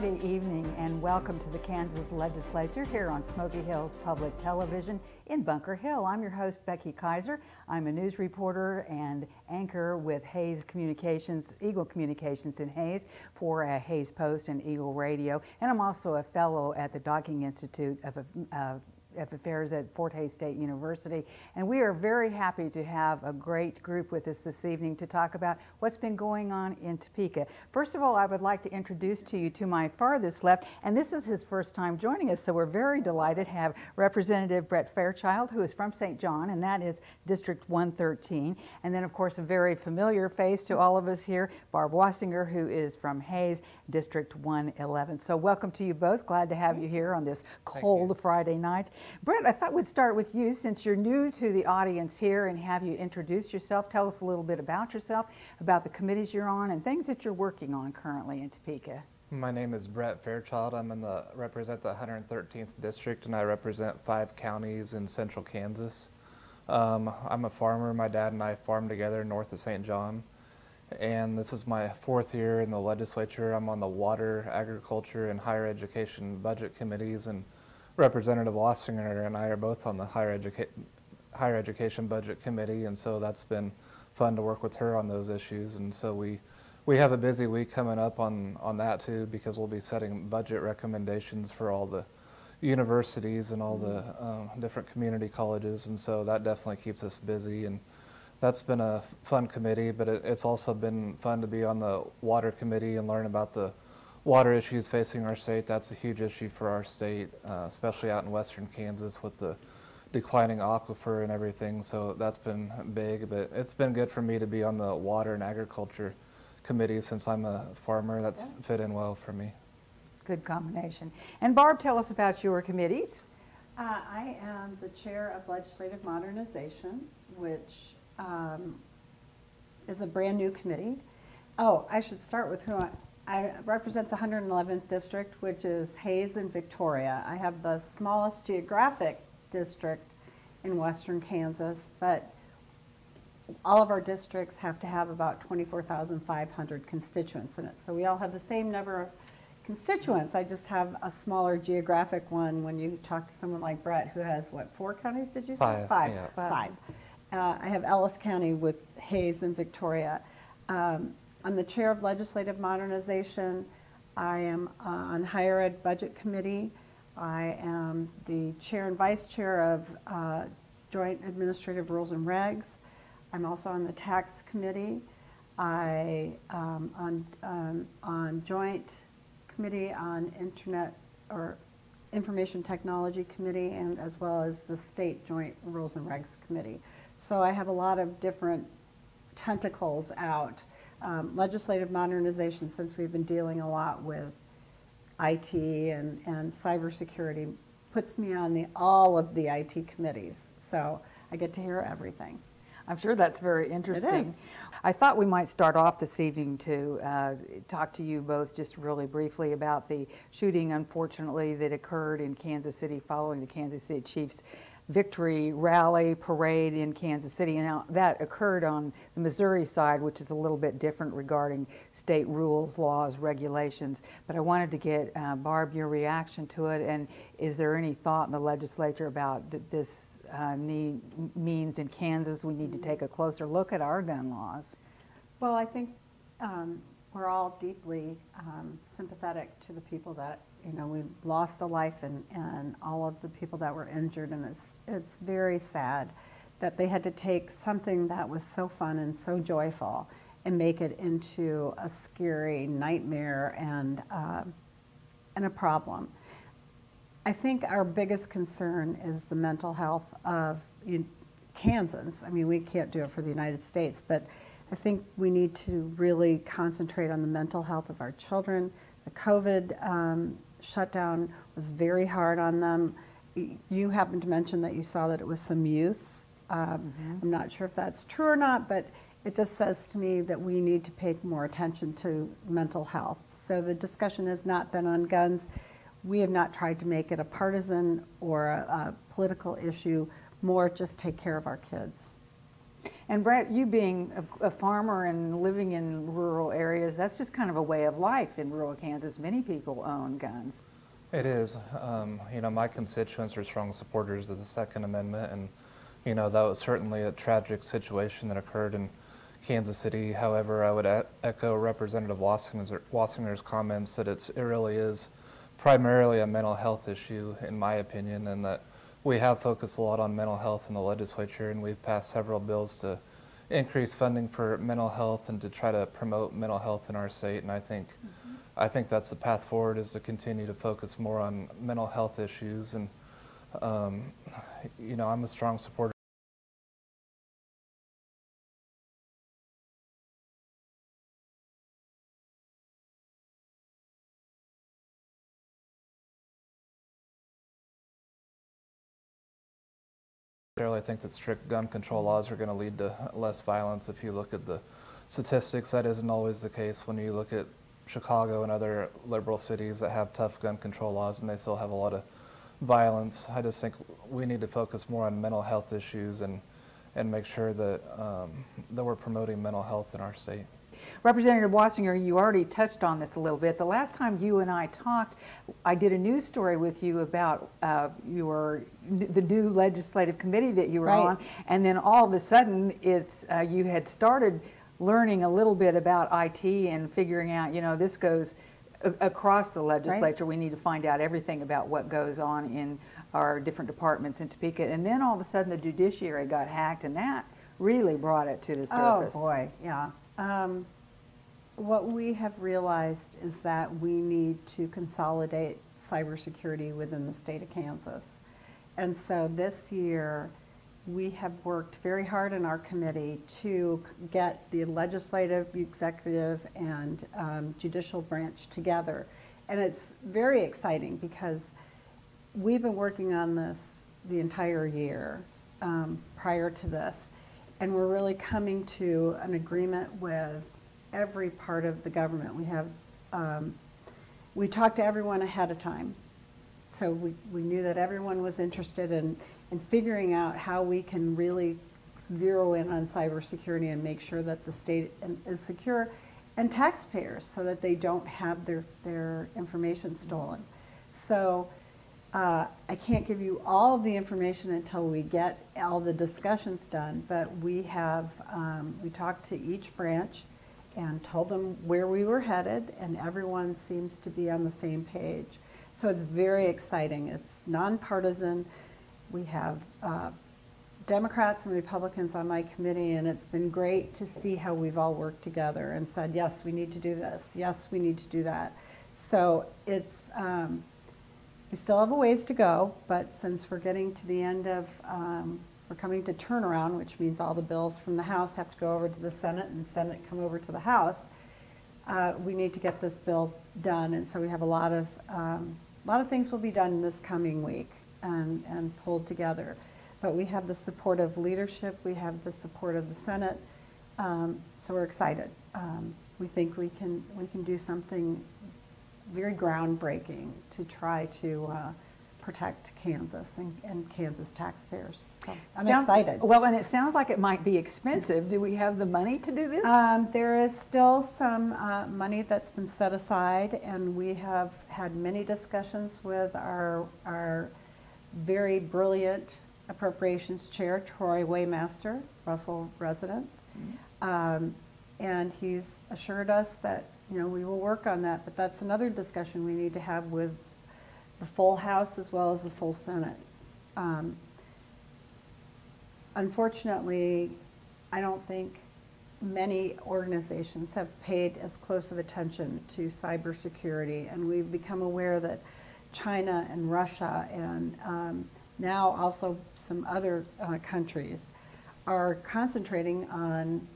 Friday evening and welcome to the Kansas Legislature here on Smoky Hills Public Television in Bunker Hill. I'm your host, Becky Kaiser. I'm a news reporter and anchor with Hayes Communications, Eagle Communications in Hayes for Hayes Post and Eagle Radio. And I'm also a fellow at the Docking Institute of Affairs at Fort Hays State University, and we are very happy to have a great group with us this evening to talk about what's been going on in Topeka. First of all, I would like to introduce to you to my farthest left, and this is his first time joining us, so we're very delighted to have Representative Brett Fairchild, who is from St. John, and that is District 113, and then of course a very familiar face to all of us here, Barb Wasinger, who is from Hayes, District 111. So welcome to you both. Glad to have you here on this cold Friday night. Brett, I thought we'd start with you since you're new to the audience here and have you introduce yourself. Tell us a little bit about yourself, about the committees you're on, and things that you're working on currently in Topeka. My name is Brett Fairchild. Represent the 113th District, and I represent 5 counties in central Kansas. I'm a farmer. My dad and I farm together north of St. John. And this is my 4th year in the legislature. I'm on the Water, Agriculture, and Higher Education Budget Committees, and Representative Wasinger and I are both on the Higher Education Budget Committee, and so that's been fun to work with her on those issues. And so we have a busy week coming up on that too, because we'll be setting budget recommendations for all the universities and all the different community colleges, and so that definitely keeps us busy. And that's been a fun committee, but it's also been fun to be on the Water Committee and learn about the water issues facing our state. That's a huge issue for our state, especially out in western Kansas with the declining aquifer and everything. So that's been big, but it's been good for me to be on the Water and Agriculture Committee since I'm a farmer. That's fit in well for me. Good combination. And Barb, tell us about your committees. I am the chair of Legislative Modernization, which is a brand new committee. Oh, I should start with who I represent the 111th District, which is Hayes and Victoria. I have the smallest geographic district in western Kansas, but all of our districts have to have about 24,500 constituents in it. So we all have the same number of constituents. I just have a smaller geographic one when you talk to someone like Brett, who has, what, 4 counties, did you say? 5. Yeah. 5. I have Ellis County with Hayes and Victoria. I'm the chair of Legislative Modernization. I am on Higher Ed Budget Committee. I am the chair and vice chair of Joint Administrative Rules and Regs. I'm also on the Tax Committee. I on Joint Committee on Internet or Information Technology Committee, and as well as the State Joint Rules and Regs Committee. So I have a lot of different tentacles out. Legislative modernization, since we've been dealing a lot with IT and cybersecurity, puts me on all of the IT committees. So I get to hear everything. I'm sure that's very interesting. It is. I thought we might start off this evening to talk to you both just really briefly about the shooting, unfortunately, that occurred in Kansas City following the Kansas City Chiefs victory rally parade in Kansas City. And now that occurred on the Missouri side, which is a little bit different regarding state rules, laws, regulations. But I wanted to get, Barb, your reaction to it, and is there any thought in the legislature about this means in Kansas we need to take a closer look at our gun laws? Well, I think we're all deeply sympathetic to the people that, we lost a life and all of the people that were injured, and it's very sad that they had to take something that was so fun and so joyful and make it into a scary nightmare and a problem. I think our biggest concern is the mental health of Kansans. I mean, we can't do it for the United States, but I think we need to really concentrate on the mental health of our children. The COVID shutdown was very hard on them. You happened to mention that you saw that it was some youths. I'm not sure if that's true or not, but it just says to me that we need to pay more attention to mental health. So the discussion has not been on guns. We have not tried to make it a partisan or a political issue, more just take care of our kids. And Brett, you being a farmer and living in rural areas, that's just kind of a way of life in rural Kansas. Many people own guns. It is. You know, my constituents are strong supporters of the Second Amendment, and you know, that was certainly a tragic situation that occurred in Kansas City. However, I would echo Representative Wasinger's comments that it really is primarily a mental health issue, in my opinion, and that we have focused a lot on mental health in the legislature, and we've passed several bills to increase funding for mental health and to try to promote mental health in our state. And I think that's the path forward, is to continue to focus more on mental health issues. And you know, I'm a strong supporter. I think that strict gun control laws are going to lead to less violence. If you look at the statistics, that isn't always the case. When you look at Chicago and other liberal cities that have tough gun control laws and they still have a lot of violence, I just think we need to focus more on mental health issues and make sure that, that we're promoting mental health in our state. Representative Wasinger, you already touched on this a little bit. The last time you and I talked, I did a news story with you about the new legislative committee that you were on, and then all of a sudden you had started learning a little bit about IT and figuring out, you know, this goes across the legislature. We need to find out everything about what goes on in our different departments in Topeka. And then all of a sudden the judiciary got hacked, and that really brought it to the surface. Oh boy, yeah. What we have realized is that we need to consolidate cybersecurity within the state of Kansas. And so this year, we have worked very hard in our committee to get the legislative, executive, and judicial branch together. And it's very exciting because we've been working on this the entire year prior to this. And we're really coming to an agreement with every part of the government. We talked to everyone ahead of time. So we knew that everyone was interested in figuring out how we can really zero in on cybersecurity and make sure that the state is secure, and taxpayers, so that they don't have their information stolen. So I can't give you all of the information until we get all the discussions done, but we talked to each branch and told them where we were headed, and everyone seems to be on the same page. So it's very exciting. It's nonpartisan. We have Democrats and Republicans on my committee, and it's been great to see how we've all worked together and said, yes, we need to do this. Yes, we need to do that. So it's, we still have a ways to go, but since we're getting to the end of, we're coming to turnaround, which means all the bills from the House have to go over to the Senate and Senate come over to the House, we need to get this bill done. And so we have a lot of things will be done this coming week and pulled together. But we have the support of leadership, we have the support of the Senate, so we're excited. We think we can do something very groundbreaking to try to protect Kansas and Kansas taxpayers. So I'm excited. Well, and it sounds like it might be expensive. Do we have the money to do this? There is still some money that's been set aside, and we have had many discussions with our very brilliant appropriations chair, Troy Waymaster, Russell resident, and he's assured us that, you know, we will work on that. But that's another discussion we need to have with the full House as well as the full Senate. Unfortunately, I don't think many organizations have paid as close of attention to cybersecurity, and we've become aware that China and Russia and now also some other countries are concentrating on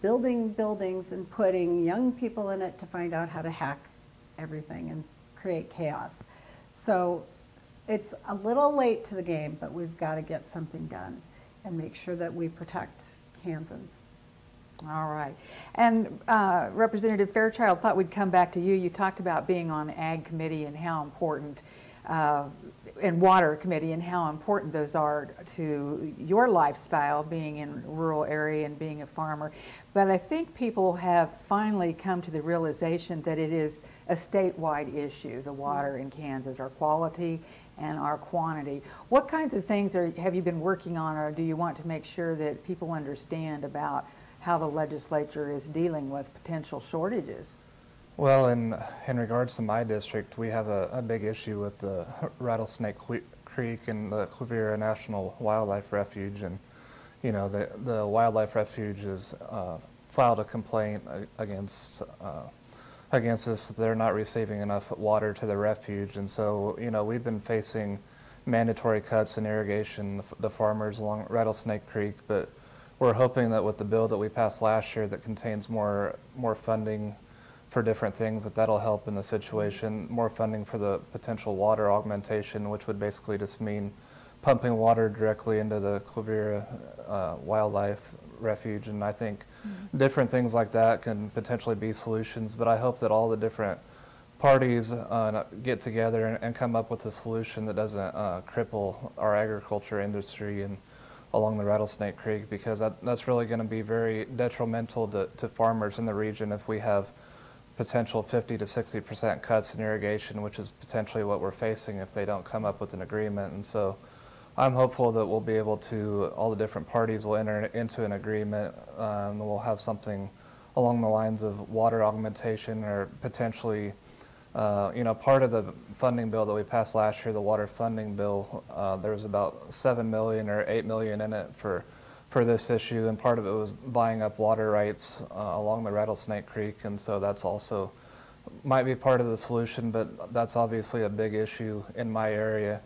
building buildings and putting young people in it to find out how to hack everything and create chaos. So it's a little late to the game, but we've got to get something done and make sure that we protect Kansans. All right. And Representative Fairchild, thought we'd come back to you. You talked about being on the Ag Committee and how important and Water Committee and how important those are to your lifestyle, being in a rural area and being a farmer. But I think people have finally come to the realization that it is a statewide issue, the water in Kansas, our quality and our quantity. What kinds of things have you been working on, or do you want to make sure that people understand about how the legislature is dealing with potential shortages? Well, in regards to my district, we have a big issue with the Rattlesnake Creek and the Quivira National Wildlife Refuge, and you know the Wildlife Refuge has filed a complaint against us that they're not receiving enough water to the refuge, and so you know we've been facing mandatory cuts in irrigation, the farmers along Rattlesnake Creek, but we're hoping that with the bill that we passed last year that contains more funding for different things, that'll help in the situation, more funding for the potential water augmentation, which would basically just mean pumping water directly into the Quivira Wildlife Refuge. And I think different things like that can potentially be solutions, but I hope that all the different parties get together and come up with a solution that doesn't cripple our agriculture industry and along the Rattlesnake Creek, because that's really going to be very detrimental to farmers in the region if we have potential 50 to 60% cuts in irrigation, which is potentially what we're facing if they don't come up with an agreement. And so I'm hopeful that we'll be able to, all the different parties will enter into an agreement, and we'll have something along the lines of water augmentation, or potentially, you know, part of the funding bill that we passed last year, the water funding bill, there was about $7 million or $8 million in it for this issue, and part of it was buying up water rights along the Rattlesnake Creek, and so that's also might be part of the solution, but that's obviously a big issue in my area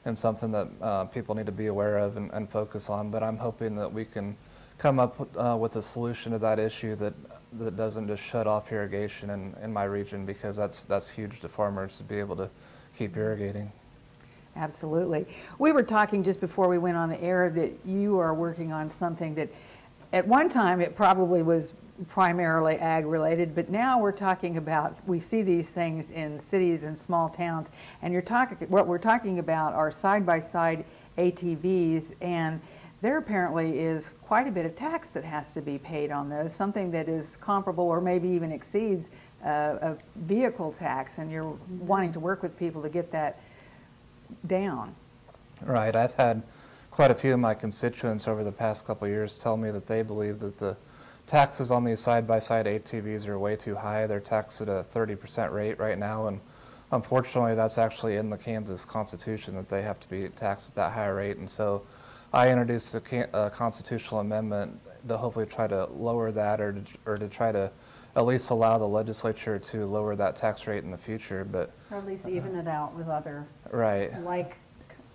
and something that people need to be aware of and focus on. But I'm hoping that we can come up with a solution to that issue that doesn't just shut off irrigation in my region, because that's huge to farmers to be able to keep irrigating. Absolutely. We were talking just before we went on the air that you are working on something that at one time it probably was primarily ag related, but now we're talking about, we see these things in cities and small towns, and what we're talking about are side-by-side ATVs, and there apparently is quite a bit of tax that has to be paid on those, something that is comparable or maybe even exceeds a vehicle tax, and you're wanting to work with people to get that down. Right. I've had quite a few of my constituents over the past couple of years tell me that they believe that the taxes on these side-by-side ATVs are way too high. They're taxed at a 30% rate right now, and unfortunately that's actually in the Kansas Constitution, that they have to be taxed at that high rate. And so I introduced a constitutional amendment to hopefully try to lower that, or to try to at least allow the legislature to lower that tax rate in the future, but Or at least even it out with other right.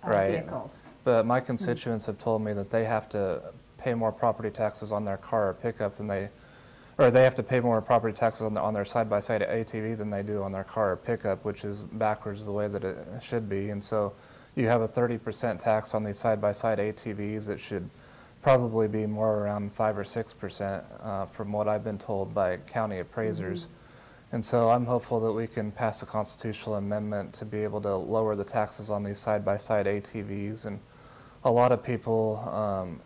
vehicles. But my constituents have told me that they have to pay more property taxes on their car or pickup than they have to pay more property taxes on their side-by-side ATV than they do on their car or pickup, which is backwards the way that it should be. And so you have a 30% tax on these side-by-side ATVs. It should probably be more around 5 or 6% from what I've been told by county appraisers. And so I'm hopeful that we can pass a constitutional amendment to be able to lower the taxes on these side-by-side ATVs. And a lot of people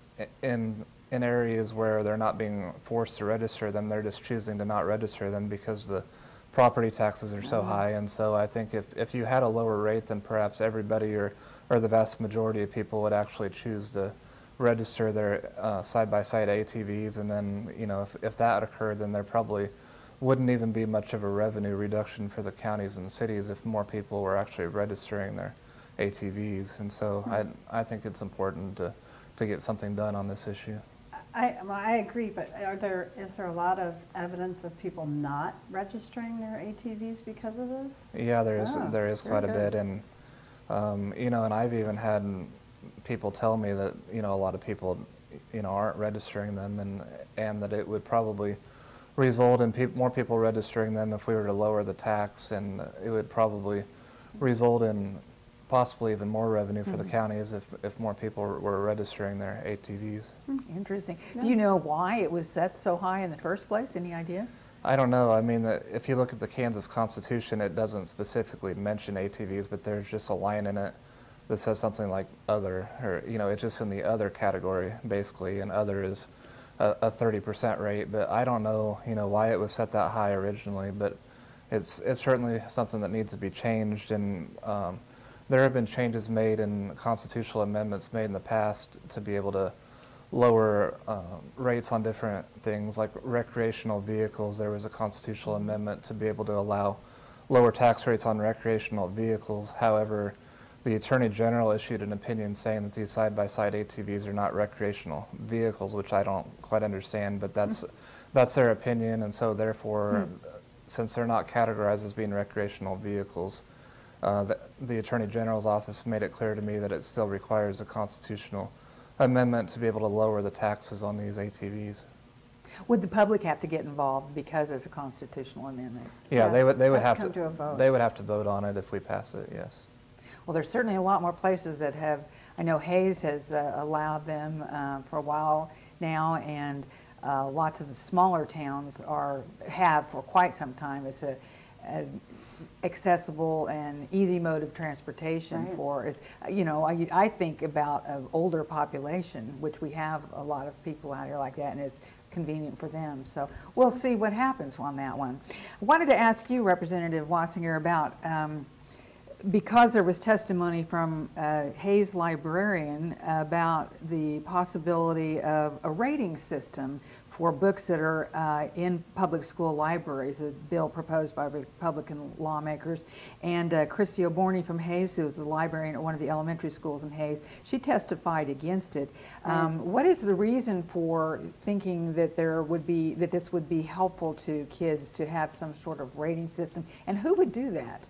in areas where they're not being forced to register them, they're just choosing to not register them because the property taxes are so high. And so I think if you had a lower rate, then perhaps everybody or the vast majority of people would actually choose to register their side-by-side ATVs. And then, you know, if that occurred, then there probably wouldn't even be much of a revenue reduction for the counties and cities if more people were actually registering their ATVs. And so I think it's important to get something done on this issue. I agree, but is there a lot of evidence of people not registering their ATVs because of this? Yeah, there is quite a bit, and you know, and I've even had people tell me that, you know, a lot of people, you know, aren't registering them, and that it would probably result in more people registering them if we were to lower the tax, and it would probably result in possibly even more revenue for the counties if more people were registering their ATVs. Interesting. Yeah. Do you know why it was set so high in the first place? Any idea? I don't know. I mean, if you look at the Kansas Constitution, it doesn't specifically mention ATVs, but there's just a line in it that says something like other, or, you know, it's just in the other category, basically, and other is a 30% rate, but I don't know, you know, why it was set that high originally, but it's certainly something that needs to be changed, and there have been changes made and constitutional amendments made in the past to be able to lower rates on different things, like recreational vehicles. There was a constitutional amendment to be able to allow lower tax rates on recreational vehicles. However, the Attorney General issued an opinion saying that these side-by-side ATVs are not recreational vehicles, which I don't quite understand, but that's their opinion, and so therefore, since they're not categorized as being recreational vehicles, the Attorney General's office made it clear to me that it still requires a constitutional amendment to be able to lower the taxes on these ATVs. Would the public have to get involved because there's a constitutional amendment? Yeah, Yes, they would has have come to a vote. they would have to vote on it if we pass it. Yes. Well, there's certainly a lot more places that have. I know Hayes has allowed them for a while now, and lots of smaller towns have for quite some time. It's a accessible and easy mode of transportation for, you know, I think about an older population, which we have a lot of people out here like that, and it's convenient for them. So we'll see what happens on that one. I wanted to ask you, Representative Wasinger, about because there was testimony from Hayes librarian about the possibility of a rating system for books that are in public school libraries, a bill proposed by Republican lawmakers. And Christy O'Borney from Hayes, who is a librarian at one of the elementary schools in Hayes, she testified against it. What is the reason for thinking that this would be helpful to kids to have some sort of rating system, and who would do that?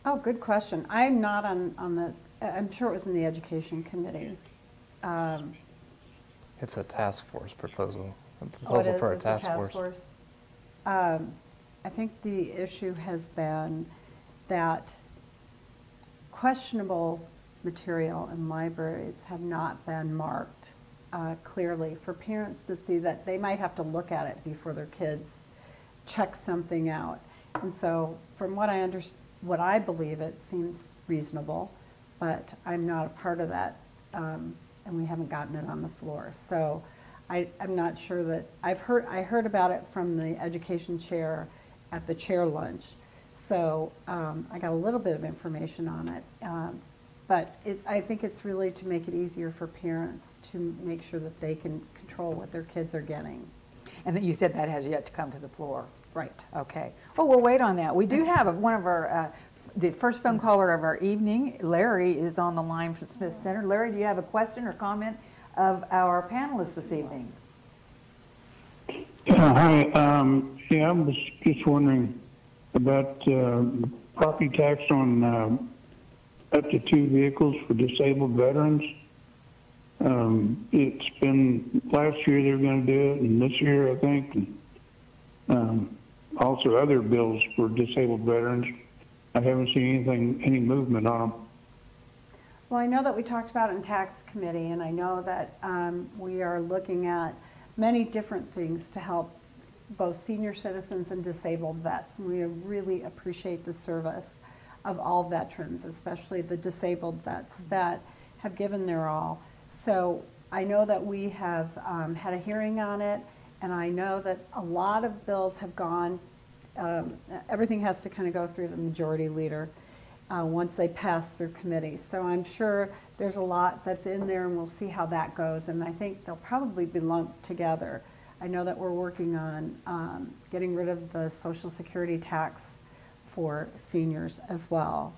Oh, good question. I'm not on the, I'm sure it was in the Education Committee. It's a task force proposal. A Oh, it proposal is? for a It's task force. I think the issue has been that questionable material in libraries have not been marked clearly for parents to see that they might have to look at it before their kids check something out. And so from what I believe, it seems reasonable, but I'm not a part of that, and we haven't gotten it on the floor. So I'm not sure that, I heard about it from the education chair at the chair lunch. So I got a little bit of information on it, but I think it's really to make it easier for parents to make sure that they can control what their kids are getting. And you said that has yet to come to the floor. Right. Okay. Well, we'll wait on that. We do have one of our, the first phone caller of our evening. Larry is on the line from Smith Center. Larry, do you have a question or comment of our panelists this evening? Hi. Yeah, I was just wondering about property tax on up to 2 vehicles for disabled veterans. It's been, last year they were going to do it, and this year I think, also other bills for disabled veterans. I haven't seen any movement on them. Well, I know that we talked about it in tax committee, and I know that we are looking at many different things to help both senior citizens and disabled vets. And we really appreciate the service of all veterans, especially the disabled vets that have given their all. So I know that we have had a hearing on it, and I know that a lot of bills have gone, everything has to kind of go through the majority leader once they pass through committees. So I'm sure there's a lot that's in there, and we'll see how that goes. And I think they'll probably be lumped together. I know that we're working on getting rid of the Social Security tax for seniors as well.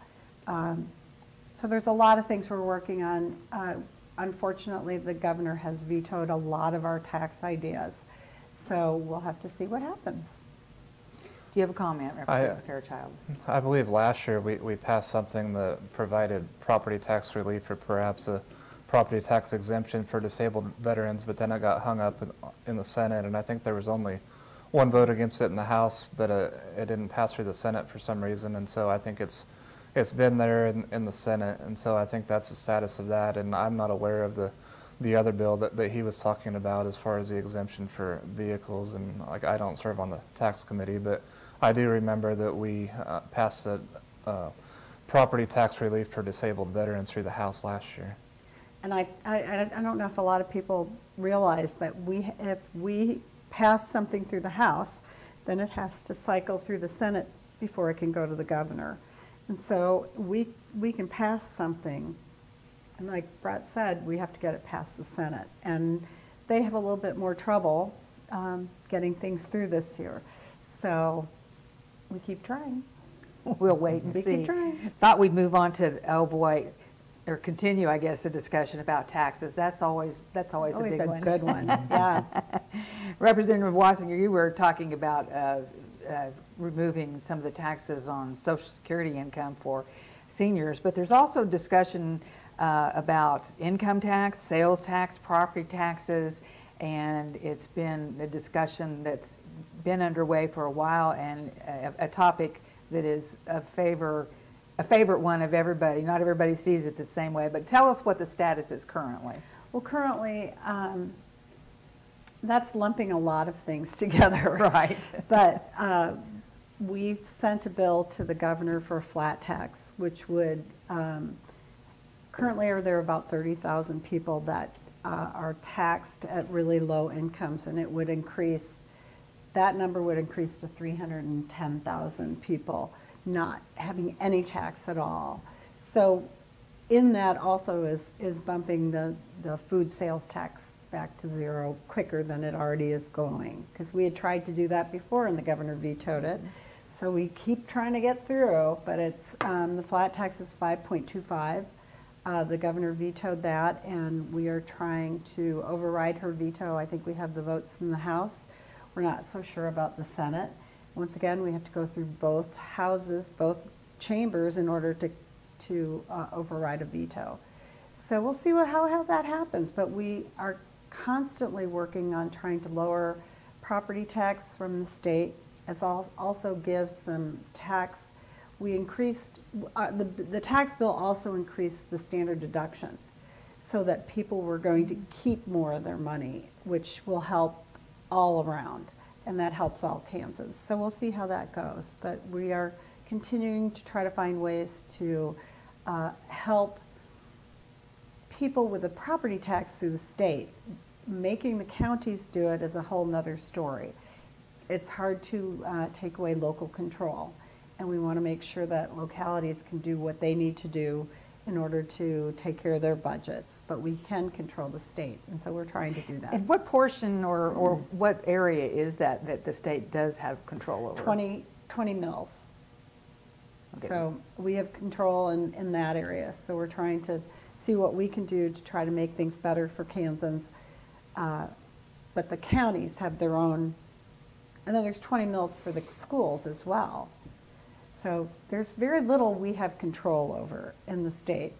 So there's a lot of things we're working on. Unfortunately, the governor has vetoed a lot of our tax ideas. So we'll have to see what happens. Do you have a comment, Representative Fairchild? I believe last year we passed something that provided property tax relief, or perhaps a property tax exemption for disabled veterans, but then it got hung up in the Senate, and I think there was only one vote against it in the House, but it didn't pass through the Senate for some reason, and so I think it's been there in the Senate, and so I think that's the status of that, and I'm not aware of the other bill that he was talking about as far as the exemption for vehicles, and like I don't serve on the tax committee, but I do remember that we passed property tax relief for disabled veterans through the House last year. And I don't know if a lot of people realize that if we pass something through the House, then it has to cycle through the Senate before it can go to the governor. And so we can pass something, and like Brett said, we have to get it past the Senate. And they have a little bit more trouble getting things through this year. So we keep trying. We'll wait and see. We keep trying. Thought we'd move on to, oh boy, or continue, I guess, the discussion about taxes. That's always a big one. Good one. Yeah. Representative Wasinger, you were talking about removing some of the taxes on Social Security income for seniors, but there's also discussion about income tax, sales tax, property taxes, and it's been a discussion that's been underway for a while, and a topic that is a favorite one of everybody. Not everybody sees it the same way, but tell us what the status is currently. Well, currently, that's lumping a lot of things together. Right. But we sent a bill to the governor for a flat tax, which would, currently there are about 30,000 people that are taxed at really low incomes, and it would increase, that number would increase to 310,000 people not having any tax at all. So in that also is bumping the food sales tax back to zero quicker than it already is going, because we had tried to do that before and the governor vetoed it. So we keep trying to get through, but it's the flat tax is 5.25. The governor vetoed that, and we are trying to override her veto. I think we have the votes in the House. We're not so sure about the Senate. Once again, we have to go through both houses, both chambers, in order to override a veto. So we'll see how that happens, but we are constantly working on trying to lower property tax from the state, as also gives some tax. We increased, the tax bill also increased the standard deduction so that people were going to keep more of their money, which will help all around, and that helps all Kansas. So we'll see how that goes, but we are continuing to try to find ways to help people with a property tax through the state. Making the counties do it is a whole nother story. It's hard to take away local control, and we want to make sure that localities can do what they need to do in order to take care of their budgets, but we can control the state, and so we're trying to do that. And what portion or what area is that the state does have control over? 20 mills. Okay. So we have control in that area, so we're trying to see what we can do to try to make things better for Kansans. But the counties have their own, and then there's 20 mills for the schools as well. So there's very little we have control over in the state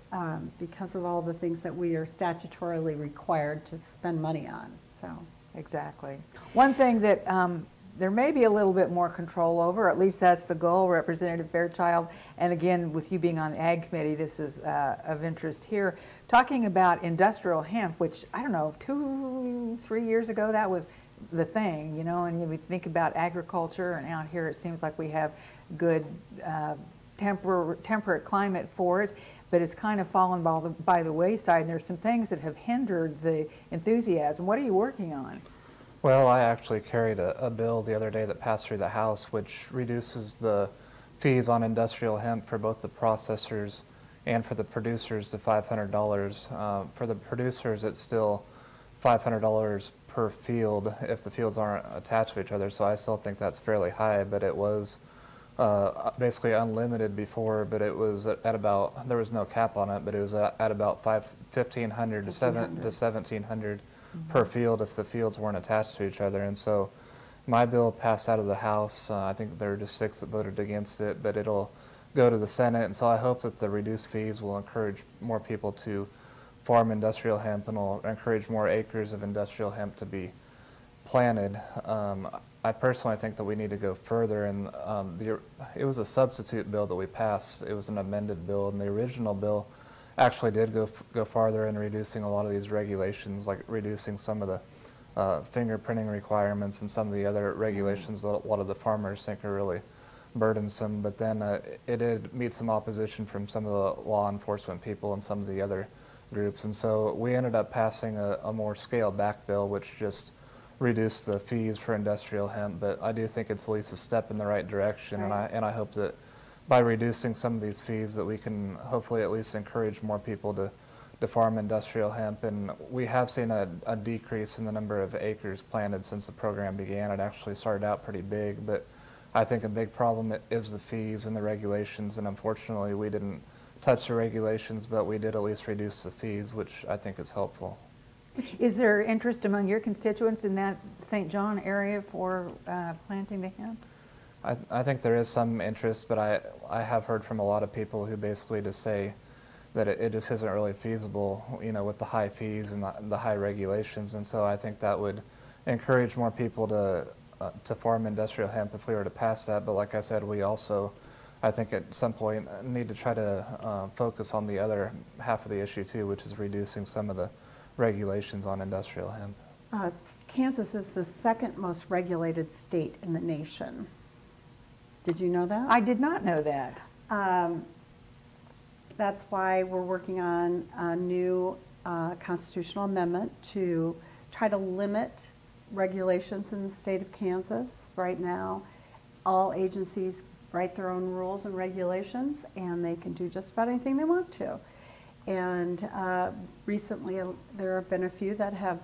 because of all the things that we are statutorily required to spend money on. So exactly. One thing that there may be a little bit more control over, at least that's the goal, Representative Fairchild, and again, with you being on the Ag Committee, this is of interest here, talking about industrial hemp, which, I don't know, 2-3 years ago, that was the thing, you know, and we think about agriculture, and out here it seems like we have good temperate climate for it, but it's kind of fallen by the wayside, and there's some things that have hindered the enthusiasm. What are you working on? Well, I actually carried a bill the other day that passed through the House which reduces the fees on industrial hemp for both the processors and for the producers to $500. For the producers, it's still $500 per field if the fields aren't attached to each other, so I still think that's fairly high, but it was basically unlimited before, but it was at about, there was no cap on it, but it was at about $1,500 to $1,700 per field if the fields weren't attached to each other. And so my bill passed out of the House. I think there were just 6 that voted against it, but it'll go to the Senate, and so I hope that the reduced fees will encourage more people to farm industrial hemp and will encourage more acres of industrial hemp to be planted. I personally think that we need to go further, and it was a substitute bill that we passed. It was an amended bill, and the original bill actually did go farther in reducing a lot of these regulations, like reducing some of the fingerprinting requirements and some of the other regulations that a lot of the farmers think are really burdensome, but then it did meet some opposition from some of the law enforcement people and some of the other groups. And so we ended up passing a more scaled back bill, which just reduced the fees for industrial hemp. But I do think it's at least a step in the right direction, Right. and I hope that by reducing some of these fees that we can hopefully at least encourage more people to farm industrial hemp. And we have seen a decrease in the number of acres planted since the program began. It actually started out pretty big, but I think a big problem is the fees and the regulations, and unfortunately we didn't touch the regulations, but we did at least reduce the fees, which I think is helpful. Is there interest among your constituents in that St. John area for planting the hemp? I think there is some interest, but I have heard from a lot of people who basically just say that it just isn't really feasible, you know, with the high fees and the high regulations. And so I think that would encourage more people to farm industrial hemp if we were to pass that. But like I said, we also, I think at some point, need to try to focus on the other half of the issue too, which is reducing some of the regulations on industrial hemp. Kansas is the second most regulated state in the nation. Did you know that? I did not know that. That's why we're working on a new constitutional amendment to try to limit regulations in the state of Kansas. Right now, all agencies write their own rules and regulations, and they can do just about anything they want to. And recently, there have been a few that have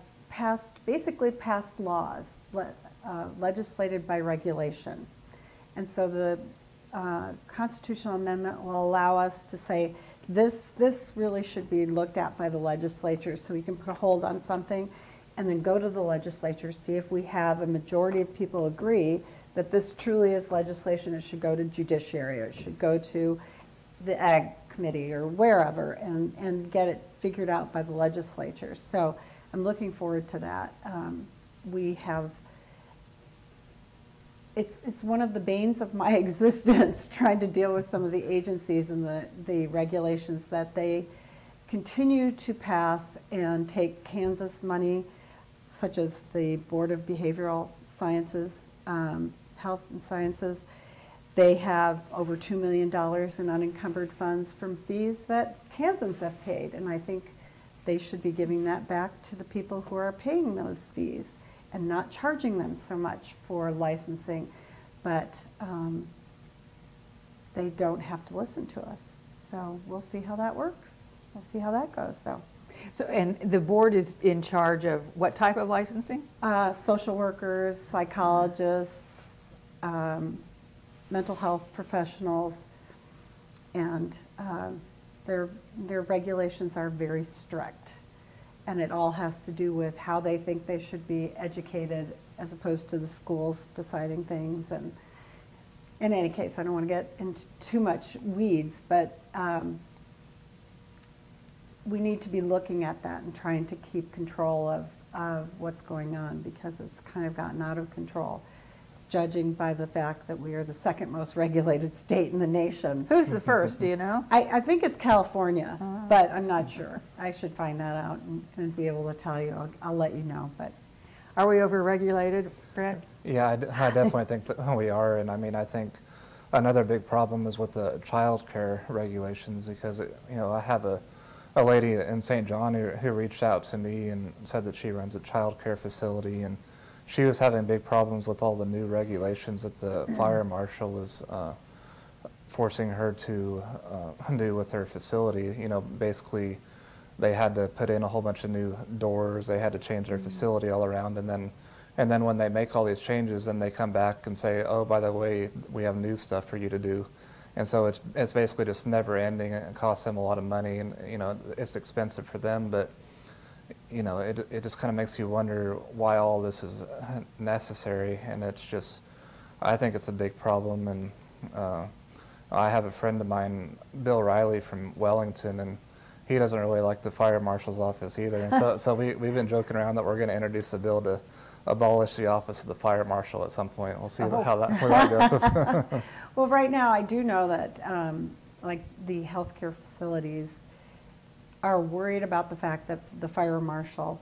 basically passed laws, legislated by regulation. And so the constitutional amendment will allow us to say, this really should be looked at by the legislature, so we can put a hold on something and then go to the legislature, see if we have a majority of people agree that this truly is legislation. It should go to judiciary, or it should go to the ag committee or wherever, and get it figured out by the legislature. So I'm looking forward to that. It's one of the banes of my existence, trying to deal with some of the agencies and the regulations that they continue to pass and take Kansas money, such as the Board of Behavioral Sciences, Health and Sciences. They have over $2 million in unencumbered funds from fees that Kansans have paid, and I think they should be giving that back to the people who are paying those fees and not charging them so much for licensing. But they don't have to listen to us. So we'll see how that works. We'll see how that goes. So, and the board is in charge of what type of licensing? Social workers, psychologists, mental health professionals, and their regulations are very strict. And it all has to do with how they think they should be educated, as opposed to the schools deciding things. And in any case, I don't want to get into too much weeds, but we need to be looking at that and trying to keep control of what's going on, because it's kind of gotten out of control, judging by the fact that we are the second most regulated state in the nation. Who's the first, do you know? I think it's California, but I'm not sure. I should find that out and be able to tell you. I'll let you know. But Are we over-regulated, Brett? Yeah, I definitely think that we are, and I mean, I think another big problem is with the child care regulations, because I have a lady in St. John who reached out to me and said that she runs a child care facility, and she was having big problems with all the new regulations that the fire marshal was forcing her to do with her facility. Basically, they had to put in a whole bunch of new doors. They had to change their facility all around, and then when they make all these changes, then they come back and say, "Oh, by the way, we have new stuff for you to do." And so it's basically just never ending. It costs them a lot of money, and it's expensive for them, but it just kind of makes you wonder why all this is necessary. And I think it's a big problem. And I have a friend of mine, Bill Riley from Wellington, and he doesn't really like the fire marshal's office either. And so we've been joking around that we're going to introduce a bill to abolish the office of the fire marshal at some point. We'll see where that goes. Well, right now I do know that like the healthcare facilities are worried about the fact that the fire marshal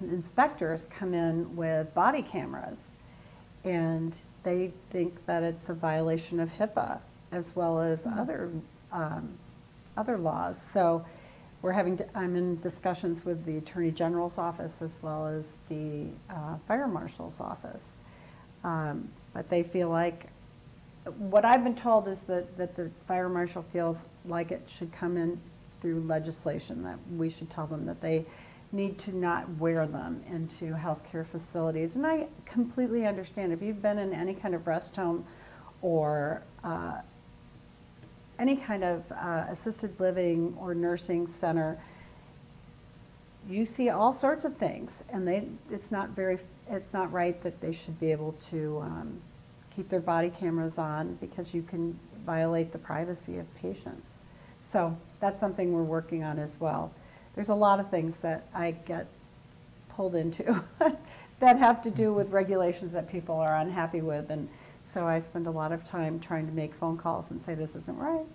inspectors come in with body cameras, and they think that it's a violation of HIPAA as well as other laws. So I'm in discussions with the Attorney General's office as well as the Fire Marshal's office. But they feel like, what I've been told is that the Fire Marshal feels like it should come in through legislation, that we should tell them that they need to not wear them into healthcare facilities. And I completely understand. If you've been in any kind of rest home or any kind of assisted living or nursing center, you see all sorts of things, and it's not right that they should be able to keep their body cameras on, because you can violate the privacy of patients. So that's something we're working on as well. There's a lot of things that I get pulled into that have to do with regulations that people are unhappy with, and so I spend a lot of time trying to make phone calls and say this isn't right,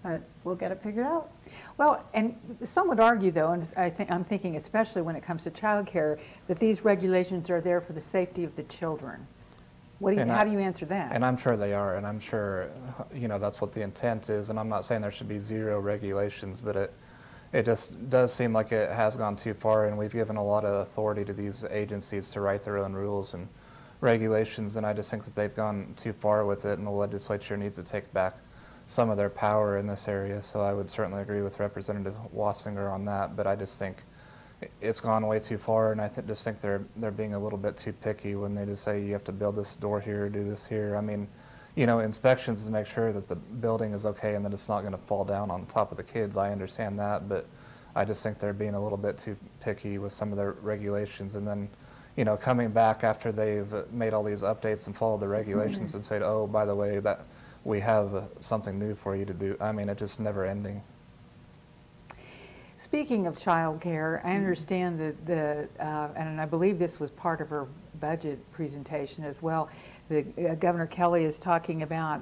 but we'll get it figured out. Well, and some would argue, though, and I'm thinking especially when it comes to child care, that these regulations are there for the safety of the children. How do you answer that? And I'm sure they are, and I'm sure, that's what the intent is, and I'm not saying there should be zero regulations, but it just does seem like it has gone too far, and we've given a lot of authority to these agencies to write their own rules and regulations, and I just think that they've gone too far with it, and the legislature needs to take back some of their power in this area. So I would certainly agree with Representative Wasinger on that, but I just think it's gone way too far, and I just think they're being a little bit too picky when they just say you have to build this door here, do this here. I mean, inspections to make sure that the building is okay and that it's not going to fall down on top of the kids. I understand that, but I just think they're being a little bit too picky with some of their regulations, and then coming back after they've made all these updates and followed the regulations and said, oh, by the way, that we have something new for you to do. I mean, it's just never ending. Speaking of child care, I understand that and I believe this was part of her budget presentation as well, Governor Kelly is talking about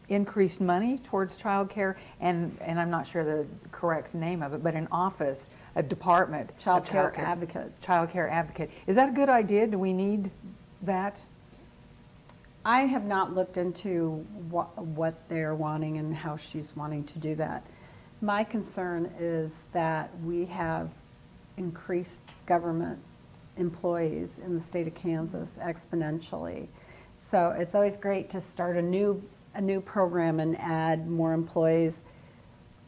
increased money towards child care, and I'm not sure the correct name of it, but an office, a department. Child care advocate. Child care advocate. Is that a good idea? Do we need that? I have not looked into what they're wanting and how she's wanting to do that. My concern is that we have increased government employees in the state of Kansas exponentially. So it's always great to start a new program and add more employees,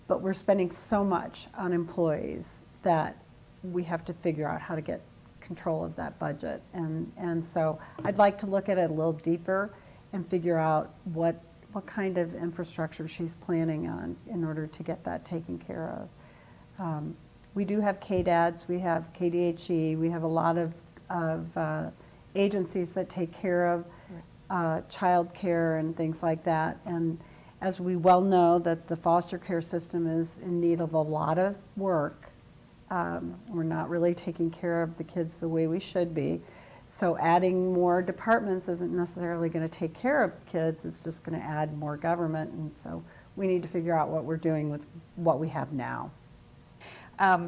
but we're spending so much on employees that we have to figure out how to get control of that budget. And so I'd like to look at it a little deeper and figure out what kind of infrastructure she's planning on in order to get that taken care of. We do have KDADs, we have KDHE, we have a lot of agencies that take care of child care and things like that. And as we well know, that the foster care system is in need of a lot of work. We're not really taking care of the kids the way we should be. So adding more departments isn't necessarily going to take care of kids, it's just going to add more government. And so we need to figure out what we're doing with what we have now.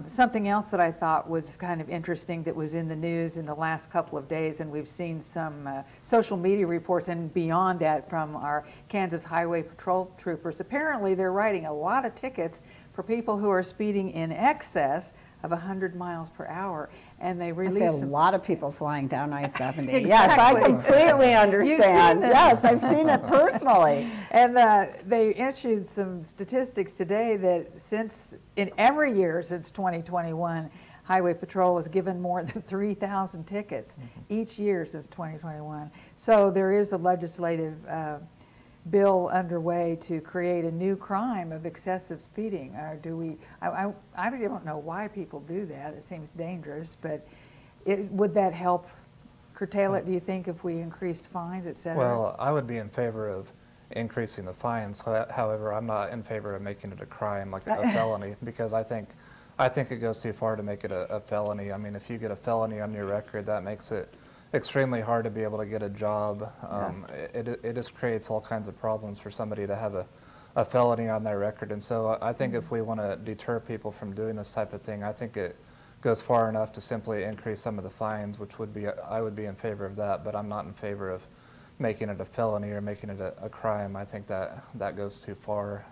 Something else that I thought was kind of interesting that was in the news in the last couple of days, and we've seen some social media reports and beyond that from our Kansas Highway Patrol troopers. Apparently they're writing a lot of tickets for people who are speeding in excess of 100 miles per hour, and they release I see a lot of people flying down I-70. Exactly. Yes, I completely understand. Yes, I've seen it personally. And they issued some statistics today that in every year since 2021, Highway Patrol has given more than 3,000 tickets each year since 2021. So there is a legislative bill underway to create a new crime of excessive speeding. I don't know why people do that. It seems dangerous, but would that help curtail it, do you think, if we increased fines, et cetera? Well, I would be in favor of increasing the fines. However, I'm not in favor of making it a crime, like a felony, because I think it goes too far to make it a felony. I mean, if you get a felony on your record, that makes it extremely hard to be able to get a job. Yes. It just creates all kinds of problems for somebody to have a felony on their record. And so I think if we want to deter people from doing this type of thing, I think it goes far enough to simply increase some of the fines, which would be, I would be in favor of that, but I'm not in favor of making it a felony or making it a crime. I think that goes too far.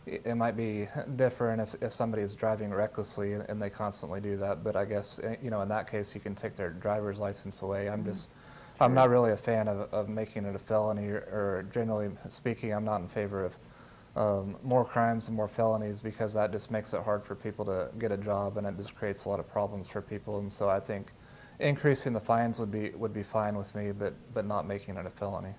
It might be different if somebody is driving recklessly and they constantly do that, but I guess, you know, in that case you can take their driver's license away. I'm not really a fan of making it a felony, or generally speaking, I'm not in favor of more crimes and more felonies, because that just makes it hard for people to get a job, and it just creates a lot of problems for people. And so I think increasing the fines would be fine with me, but not making it a felony.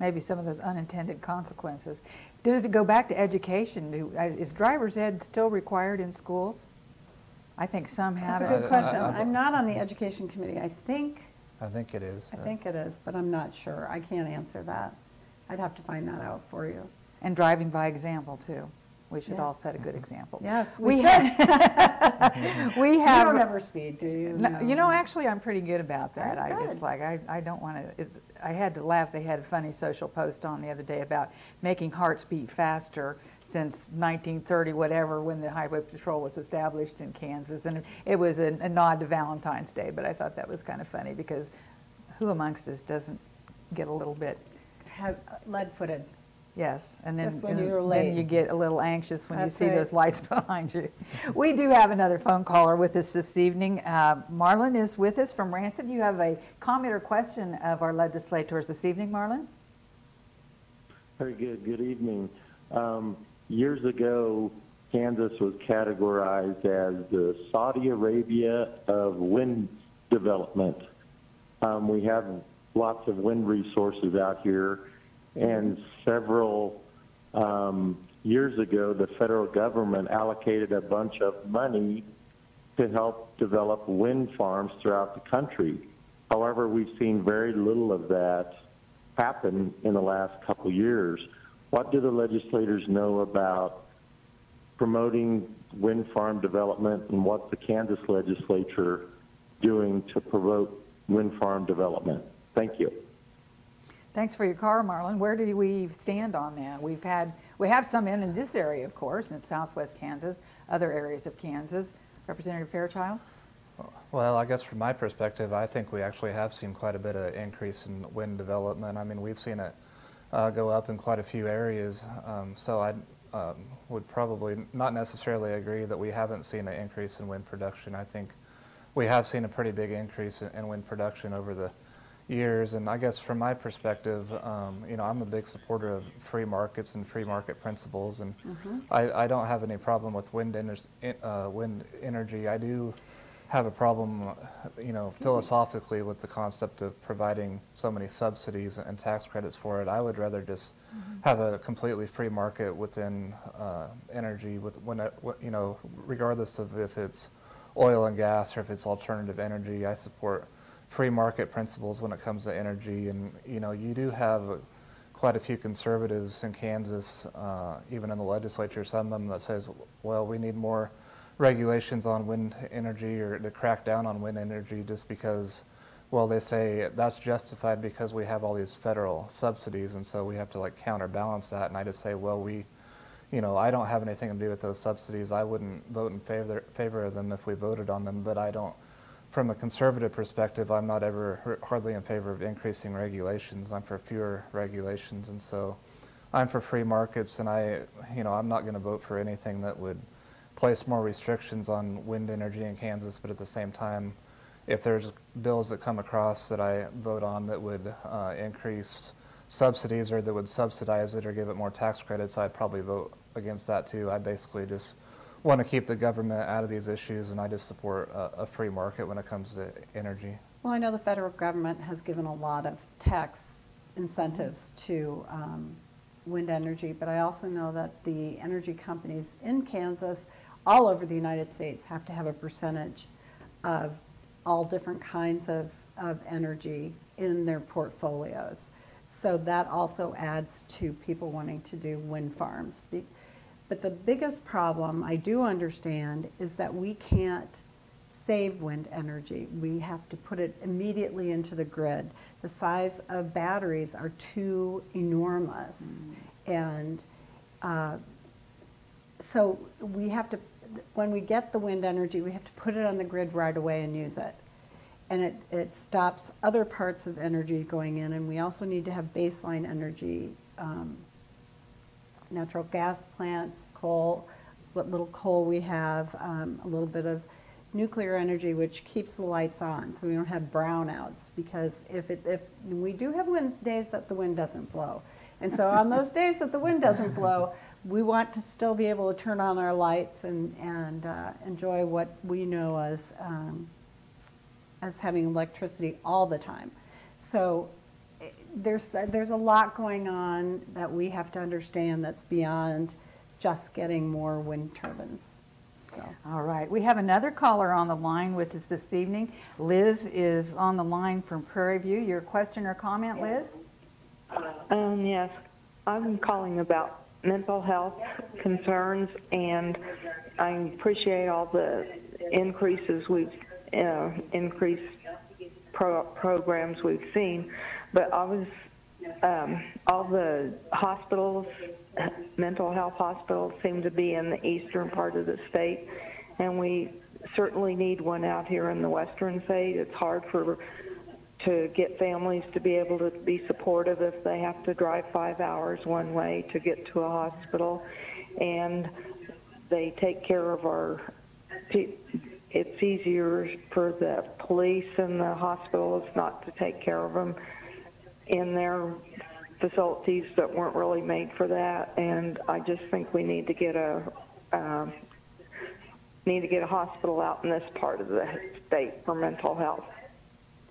Maybe some of those unintended consequences. Does it go back to education? Is driver's ed still required in schools? I think some have That's a it. good question. I'm not on the education committee. I think it is. I think it is, but I'm not sure. I can't answer that. I'd have to find that out for you. And driving by example too. We should all Yes. set a good example. Yes, we should. We You have. don't ever speed, do you? No, you know, actually, I'm pretty good about that. Oh, It's good. like, I don't want to, I had to laugh. They had a funny social post on the other day about making hearts beat faster since 1930, whatever, when the Highway Patrol was established in Kansas. And it was a nod to Valentine's Day, but I thought that was kind of funny, because who amongst us doesn't get a little bit, Lead-footed. yes, and then, Just when you're late. then you get a little anxious when That's you see right. those lights behind you. We do have another phone caller with us this evening. Marlon is with us from Rancid. You have a comment or question of our legislators this evening, Marlon? Very good. Good evening. Years ago, Kansas was categorized as the Saudi Arabia of wind development. We have lots of wind resources out here, and several years ago, the federal government allocated a bunch of money to help develop wind farms throughout the country. However, we've seen very little of that happen in the last couple years. What do the legislators know about promoting wind farm development, and what's the Kansas legislature doing to promote wind farm development? Thank you. Thanks for your call, Marlon. Where do we stand on that? We have some in this area, of course, in southwest Kansas, other areas of Kansas. Representative Fairchild? Well, I guess from my perspective, I think we actually have seen quite a bit of increase in wind development. I mean, we've seen it go up in quite a few areas. So I would probably not necessarily agree that we haven't seen an increase in wind production. I think we have seen a pretty big increase in wind production over the years. And I guess from my perspective, you know, I'm a big supporter of free markets and free market principles, and I don't have any problem with wind energy. I do have a problem, you know, philosophically with the concept of providing so many subsidies and tax credits for it. I would rather just have a completely free market within energy, you know, regardless of if it's oil and gas or if it's alternative energy. I support free market principles when it comes to energy. And you know, you do have quite a few conservatives in Kansas, even in the legislature, some of them that says, well, we need more regulations on wind energy, or to crack down on wind energy, just because, well, they say that's justified because we have all these federal subsidies, and so we have to like counterbalance that. And I just say, well, you know, I don't have anything to do with those subsidies. I wouldn't vote in favor of them if we voted on them, but I don't, from a conservative perspective, I'm not ever hardly in favor of increasing regulations. I'm for fewer regulations, and so I'm for free markets, and I'm not going to vote for anything that would place more restrictions on wind energy in Kansas. But at the same time, if there's bills that come across that I vote on that would increase subsidies, or that would subsidize it or give it more tax credits, I'd probably vote against that too. I basically just want to keep the government out of these issues, and I just support a free market when it comes to energy. Well, I know the federal government has given a lot of tax incentives to wind energy, but I also know that the energy companies in Kansas, all over the United States, have to have a percentage of all different kinds of energy in their portfolios. So that also adds to people wanting to do wind farms. But the biggest problem I do understand is that we can't save wind energy. We have to put it immediately into the grid. The size of batteries are too enormous. And so we have to, when we get the wind energy, we have to put it on the grid right away and use it. And it stops other parts of energy going in, and we also need to have baseline energy, natural gas plants, coal, what little coal we have, a little bit of nuclear energy, which keeps the lights on, so we don't have brownouts. Because if we do have days that the wind doesn't blow, and so on those days that the wind doesn't blow, we want to still be able to turn on our lights and enjoy what we know as having electricity all the time. So there's a lot going on that we have to understand that's beyond just getting more wind turbines. So. All right, we have another caller on the line with us this evening. Liz is on the line from Prairie View. Your question or comment, Liz? Yes, I'm calling about mental health concerns, and I appreciate all the increases increased programs we've seen, but I was all the hospitals, mental health hospitals, seem to be in the eastern part of the state, and we certainly need one out here in the western state. It's hard to get families to be able to be supportive if they have to drive 5 hours one way to get to a hospital, and they take care of it's easier for the police and the hospitals not to take care of them in their facilities that weren't really made for that. And I just think we need to get a hospital out in this part of the state for mental health.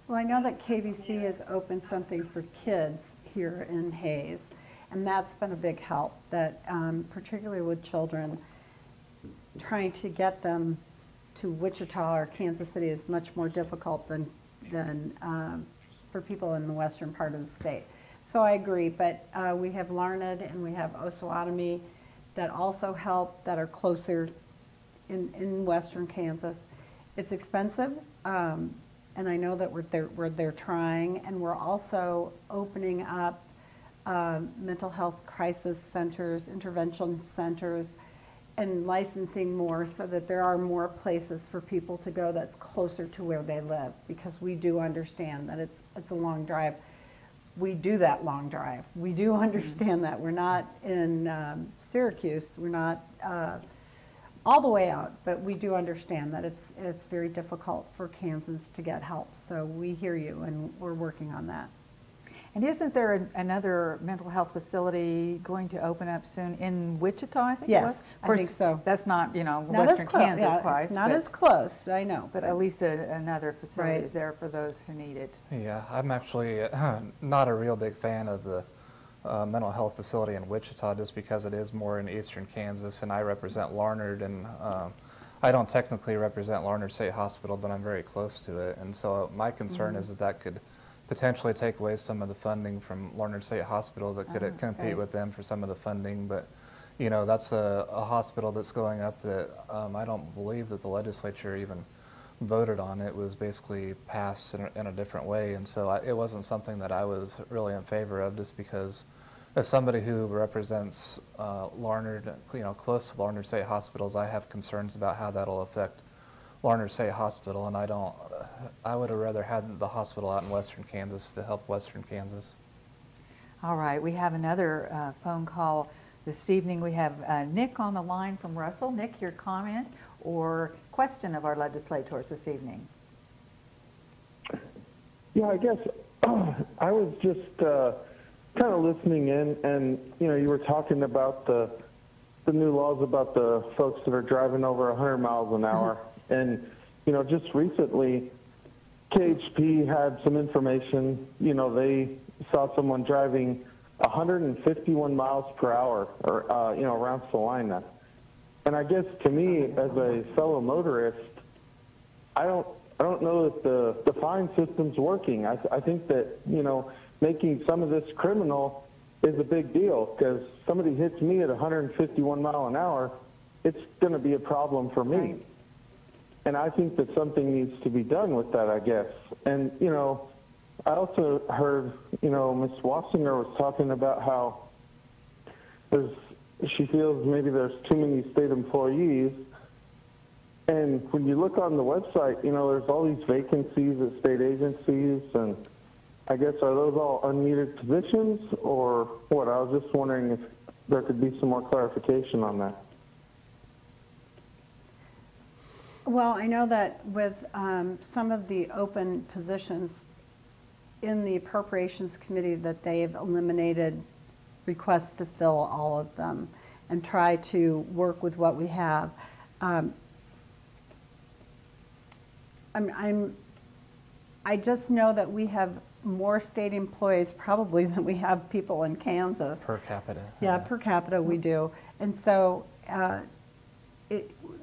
Well, I know that KVC has opened something for kids here in Hayes, and that's been a big help, that particularly with children, trying to get them to Wichita or Kansas City is much more difficult than for people in the western part of the state. So I agree, but we have Larned and we have Osawatomie that also help, that are closer in western Kansas. It's expensive, and I know that they're trying, and we're also opening up mental health crisis centers, intervention centers, and licensing more so that there are more places for people to go that's closer to where they live, because we do understand that it's a long drive. We do that long drive. We do understand that. We're not in Syracuse. We're not all the way out, but we do understand that it's very difficult for Kansans to get help. So we hear you, and we're working on that. And isn't there another mental health facility going to open up soon in Wichita, I think? Yes, of course, I think so. That's not, Not western as close. Kansas Yeah, quite. it's not as close, I know. But at least another facility Right. is there for those who need it. Yeah, I'm actually not a real big fan of the mental health facility in Wichita, just because it is more in eastern Kansas, and I represent Larned, and I don't technically represent Larned State Hospital, but I'm very close to it, and so my concern is that could potentially take away some of the funding from Larned State Hospital that could compete with them for some of the funding. But that's a hospital that's going up that I don't believe that the legislature even voted on. It was basically passed in a different way, and so it wasn't something that I was really in favor of, just because as somebody who represents Larned, close to Larned State Hospitals, I have concerns about how that'll affect Larned State Hospital, and I would have rather had the hospital out in western Kansas to help western Kansas. All right, we have another phone call this evening. We have Nick on the line from Russell. Nick, your comment or question of our legislators this evening? Yeah, I guess I was just kind of listening in, and you were talking about the new laws about the folks that are driving over 100 miles an hour. And, just recently, KHP had some information. They saw someone driving 151 miles per hour, or, around Salina. And I guess to me, as a fellow motorist, I don't know that the fine system's working. I think that, making some of this criminal is a big deal, because somebody hits me at 151 mile an hour, it's going to be a problem for me. Right. And I think that something needs to be done with that, I guess. And, I also heard, Ms. Wasinger was talking about how she feels maybe there's too many state employees. And when you look on the website, you know, there's all these vacancies at state agencies, and I guess are those all unneeded positions or what? I was just wondering if there could be some more clarification on that. Well, I know that with some of the open positions in the Appropriations Committee that they've eliminated requests to fill all of them and try to work with what we have. I just know that we have more state employees probably than we have people in Kansas. Per capita. Yeah, per capita we do. And so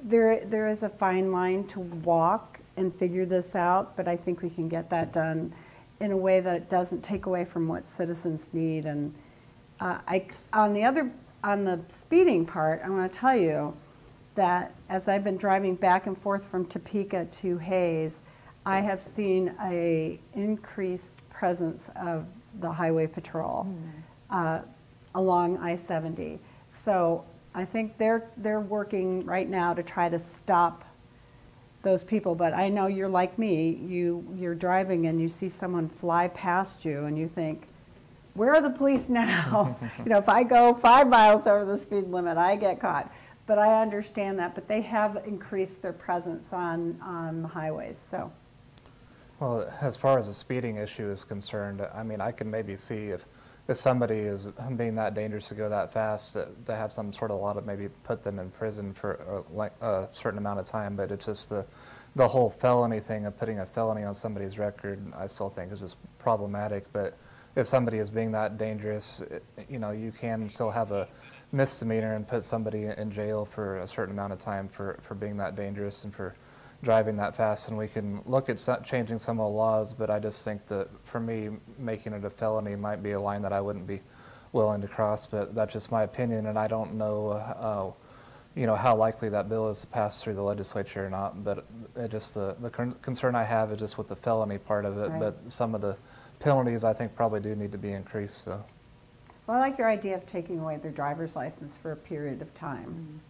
there is a fine line to walk and figure this out, but I think we can get that done in a way that it doesn't take away from what citizens need. And on the speeding part, I want to tell you that as I've been driving back and forth from Topeka to Hayes, I have seen a increased presence of the highway patrol along I-70. So I think they're working right now to try to stop those people. But I know you're like me. You're driving and you see someone fly past you and you think, where are the police now? You know, if I go 5 miles over the speed limit, I get caught. But I understand that. But they have increased their presence on the highways. So. Well, as far as the speeding issue is concerned, I mean, I can maybe see if somebody is being that dangerous to go that fast, to have some sort of law to maybe put them in prison for a certain amount of time. But it's just the whole felony thing of putting a felony on somebody's record, I still think is just problematic. But if somebody is being that dangerous, you know, you can still have a misdemeanor and put somebody in jail for a certain amount of time for being that dangerous and for driving that fast. And we can look at changing some of the laws, but I just think that for me, making it a felony might be a line that I wouldn't be willing to cross. But that's just my opinion, and I don't know, you know, how likely that bill is to pass through the legislature or not. But it just the concern I have is just with the felony part of it. Right. But some of the penalties I think probably do need to be increased. So. Well, I like your idea of taking away their driver's license for a period of time.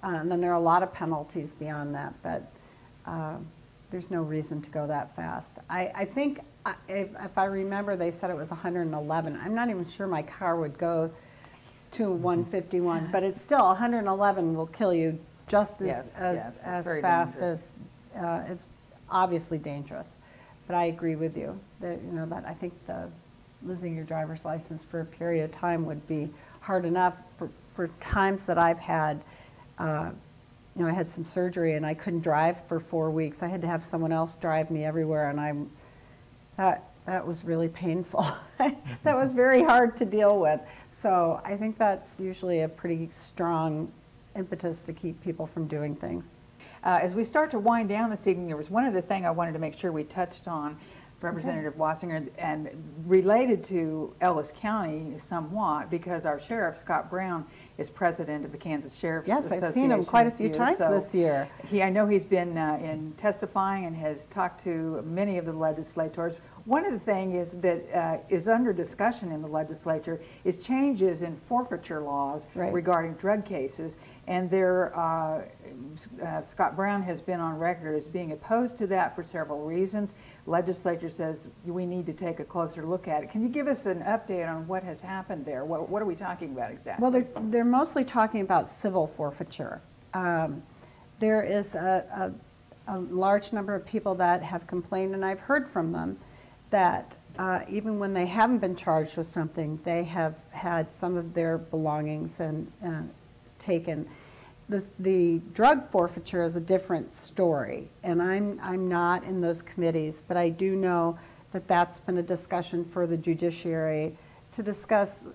And then there are a lot of penalties beyond that, but there's no reason to go that fast. I think, if I remember, they said it was 111. I'm not even sure my car would go to 151, but it's still 111 will kill you just as fast as it's obviously dangerous. But I agree with you that, you know, that I think losing your driver's license for a period of time would be hard enough for times that I've had. You know, I had some surgery and I couldn't drive for 4 weeks. I had to have someone else drive me everywhere, and that was really painful. That was very hard to deal with. So I think that's usually a pretty strong impetus to keep people from doing things. As we start to wind down this evening, there was one other thing I wanted to make sure we touched on, Representative Wasinger, and related to Ellis County somewhat, because our sheriff, Scott Brown, is president of the Kansas Sheriff's Association. Yes, I've seen him quite a few times this year. I know he's been in testifying and has talked to many of the legislators. One of the things that is under discussion in the legislature is changes in forfeiture laws regarding drug cases. And Scott Brown has been on record as being opposed to that for several reasons. Legislature says we need to take a closer look at it. Can you give us an update on what has happened there? What are we talking about exactly? Well, they're mostly talking about civil forfeiture. There is a large number of people that have complained, and I've heard from them, that even when they haven't been charged with something, they have had some of their belongings taken. The drug forfeiture is a different story, and I'm not in those committees, but I do know that that's been a discussion for the judiciary to discuss.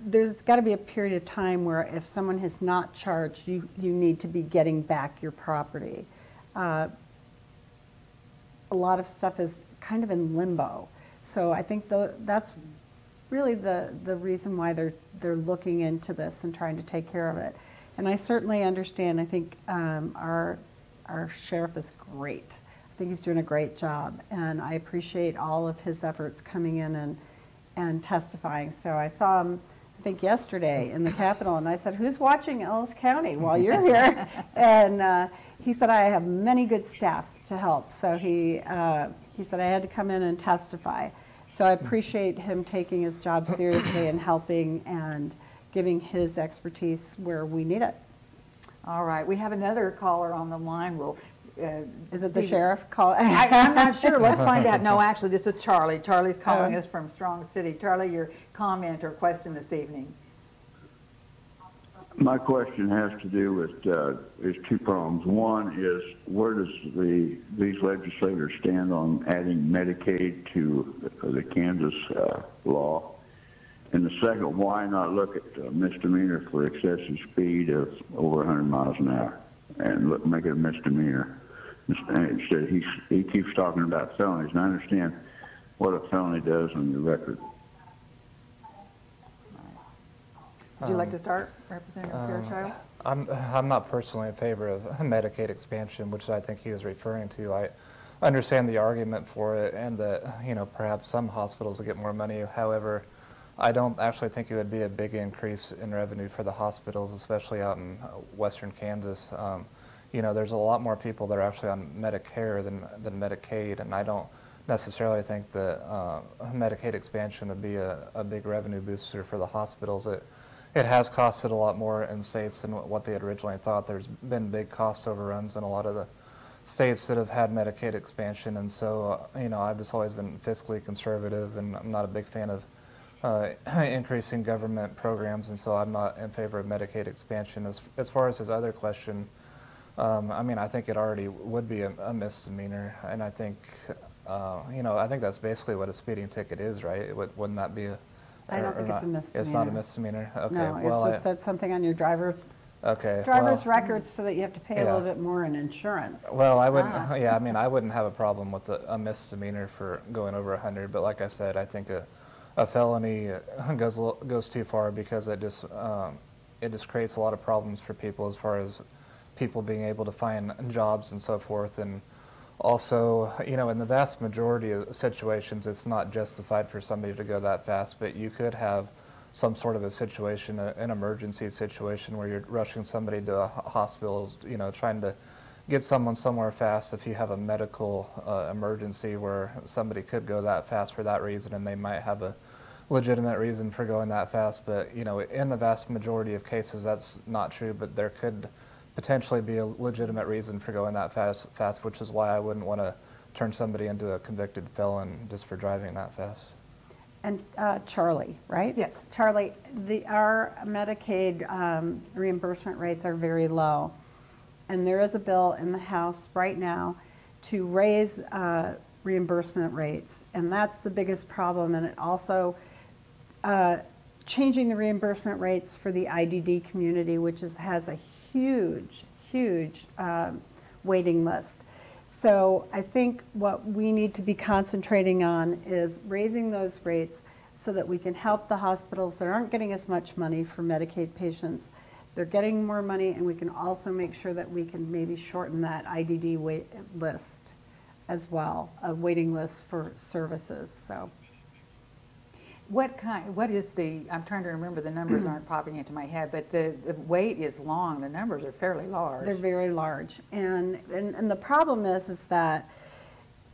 There's got to be a period of time where if someone has not charged, you need to be getting back your property. A lot of stuff is kind of in limbo. So I think that's really the reason why they're looking into this and trying to take care of it. And I certainly understand. I think our sheriff is great. I think he's doing a great job, and I appreciate all of his efforts coming in and testifying. So I saw him, I think yesterday in the Capitol, and I said, who's watching Ellis County while you're here? And he said, I have many good staff to help. So he said I had to come in and testify. So I appreciate him taking his job seriously and helping and giving his expertise where we need it. All right, we have another caller on the line. Is it the sheriff call? I'm not sure. Let's find out. No, actually, this is Charlie. Charlie's calling us from Strong City. Charlie, your comment or question this evening. My question has to do with is two prongs. One is, where does these legislators stand on adding Medicaid to the Kansas law? And the second, why not look at misdemeanor for excessive speed of over 100 miles an hour and make it a misdemeanor? Instead, he keeps talking about felonies, and I understand what a felony does on your record. Would you like to start, Representative Fairchild? I'm not personally in favor of Medicaid expansion, which I think he is referring to. I understand the argument for it, and that perhaps some hospitals will get more money. However, I don't actually think it would be a big increase in revenue for the hospitals, especially out in western Kansas. There's a lot more people that are actually on Medicare than Medicaid, and I don't necessarily think that Medicaid expansion would be a big revenue booster for the hospitals. It has costed a lot more in states than what they had originally thought. There's been big cost overruns in a lot of the states that have had Medicaid expansion, and so I've just always been fiscally conservative, and I'm not a big fan of increasing government programs, and so I'm not in favor of Medicaid expansion. As far as his other question, I think it already would be a misdemeanor, and I think I think that's basically what a speeding ticket is, right? Wouldn't that be I don't think it's a misdemeanor. It's not a misdemeanor? Okay. No, well, it's just said something on your driver's well, records so that you have to pay a little bit more in insurance. Well, I wouldn't. I wouldn't have a problem with a misdemeanor for going over 100. But like I said, I think a felony goes too far, because it just creates a lot of problems for people, as far as people being able to find jobs and so forth. And also, in the vast majority of situations, it's not justified for somebody to go that fast, but you could have some sort of a situation, an emergency situation, where you're rushing somebody to a hospital, trying to get someone somewhere fast. If you have a medical emergency where somebody could go that fast for that reason, and they might have a legitimate reason for going that fast, but in the vast majority of cases that's not true, but there could potentially be a legitimate reason for going that fast, which is why I wouldn't want to turn somebody into a convicted felon just for driving that fast. And Charlie, right? Yes. Charlie, our Medicaid reimbursement rates are very low. And there is a bill in the House right now to raise reimbursement rates. And that's the biggest problem. And it also, changing the reimbursement rates for the IDD community, which has a huge waiting list. So I think what we need to be concentrating on is raising those rates so that we can help the hospitals that aren't getting as much money for Medicaid patients. They're getting more money, and we can also make sure that we can maybe shorten that IDD wait list as well, a waiting list for services. So. What is I'm trying to remember, the numbers aren't popping into my head, but the wait is long. The numbers are fairly large. They're very large. And the problem is that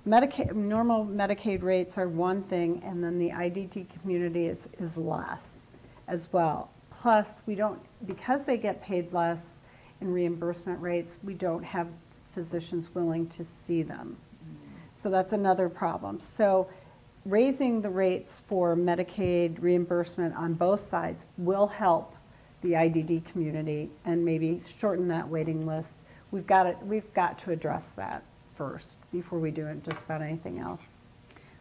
normal Medicaid rates are one thing, and then the IDD community is less as well. Plus, because they get paid less in reimbursement rates, we don't have physicians willing to see them. So that's another problem. So raising the rates for Medicaid reimbursement on both sides will help the IDD community and maybe shorten that waiting list. We've got to address that first before we do just about anything else.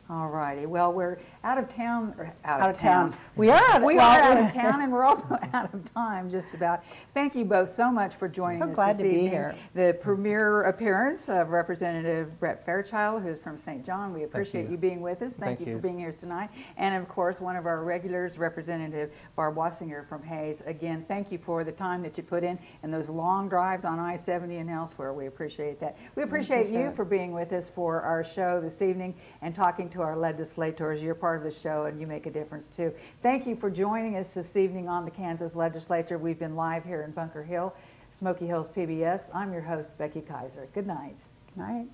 All righty. Well, we're out of town. Out of town. We are out of town, and we're also out of time, just about. Thank you both so much for joining us. So glad to be here. The premiere appearance of Representative Brett Fairchild, who's from St. John. We appreciate you being with us. Thank you for being here tonight. And of course, one of our regulars, Representative Barb Wasinger from Hayes. Again, thank you for the time that you put in and those long drives on I-70 and elsewhere. We appreciate that. We appreciate you for being with us for our show this evening and talking to to our legislators. You're part of the show and you make a difference too. Thank you for joining us this evening on the Kansas Legislature. We've been live here in Bunker Hill, Smoky Hills PBS. I'm your host, Becky Kaiser. Good night. Good night.